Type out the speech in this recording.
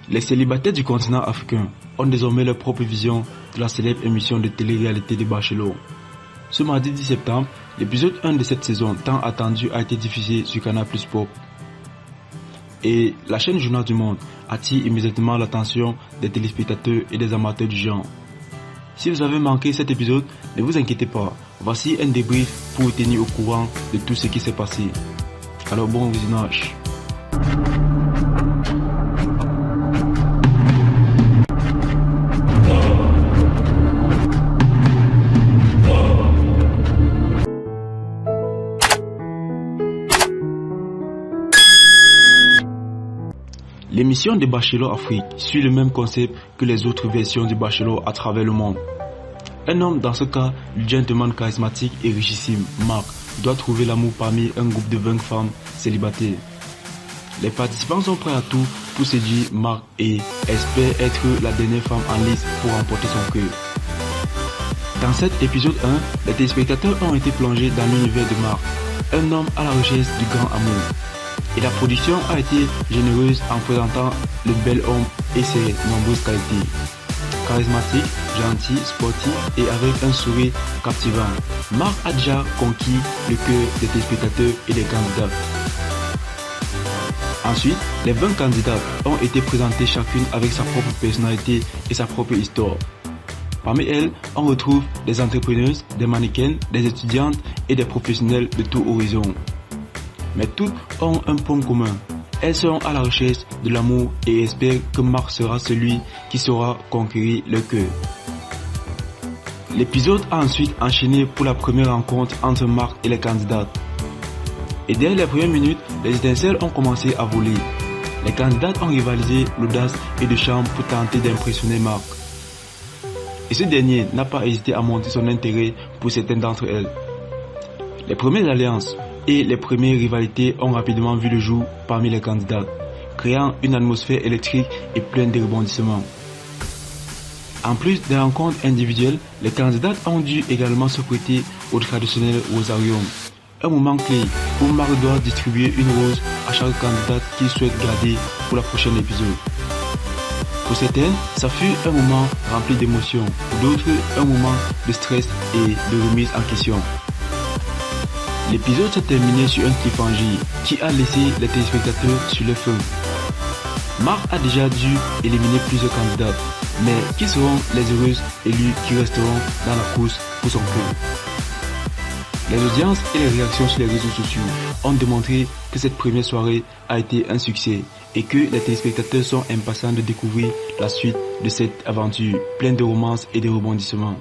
Les célibataires du continent africain ont désormais leur propre vision de la célèbre émission de télé-réalité des Bachelors. Ce mardi 10 septembre, l'épisode 1 de cette saison tant attendue a été diffusé sur Canal+ Pop. Et la chaîne Journal du Monde attire immédiatement l'attention des téléspectateurs et des amateurs du genre. Si vous avez manqué cet épisode, ne vous inquiétez pas, voici un débrief pour vous tenir au courant de tout ce qui s'est passé. Alors bon visionnage. L'émission des Bachelors Afrique suit le même concept que les autres versions du Bachelor à travers le monde. Un homme, dans ce cas, le gentleman charismatique et richissime, Marc, doit trouver l'amour parmi un groupe de 20 femmes célibataires. Les participants sont prêts à tout pour séduire Marc et espèrent être la dernière femme en liste pour remporter son cœur. Dans cet épisode 1, les téléspectateurs ont été plongés dans l'univers de Marc, un homme à la recherche du grand amour. Et la production a été généreuse en présentant le bel homme et ses nombreuses qualités. Charismatique, gentil, sportif et avec un sourire captivant, Marc a déjà conquis le cœur des téléspectateurs et des candidats. Ensuite, les 20 candidats ont été présentés chacune avec sa propre personnalité et sa propre histoire. Parmi elles, on retrouve des entrepreneuses, des mannequins, des étudiantes et des professionnels de tout horizon. Mais toutes ont un point commun. Elles sont à la recherche de l'amour et espèrent que Marc sera celui qui saura conquérir leur cœur. L'épisode a ensuite enchaîné pour la première rencontre entre Marc et les candidates. Et dès les premières minutes, les étincelles ont commencé à voler. Les candidates ont rivalisé l'audace et de charme pour tenter d'impressionner Marc. Et ce dernier n'a pas hésité à montrer son intérêt pour certaines d'entre elles. Les premières alliances et les premières rivalités ont rapidement vu le jour parmi les candidats, créant une atmosphère électrique et pleine de rebondissements. En plus des rencontres individuelles, les candidats ont dû également se prêter au traditionnel rosarium, un moment clé où Marc doit distribuer une rose à chaque candidate qu'il souhaite garder pour la prochaine épisode. Pour certaines, ça fut un moment rempli d'émotions, pour d'autres, un moment de stress et de remise en question. L'épisode s'est terminé sur un cliffhanger qui a laissé les téléspectateurs sur le feu. Marc a déjà dû éliminer plusieurs candidats, mais qui seront les heureuses élues qui resteront dans la course pour son cœur? Les audiences et les réactions sur les réseaux sociaux ont démontré que cette première soirée a été un succès et que les téléspectateurs sont impatients de découvrir la suite de cette aventure pleine de romance et de rebondissements.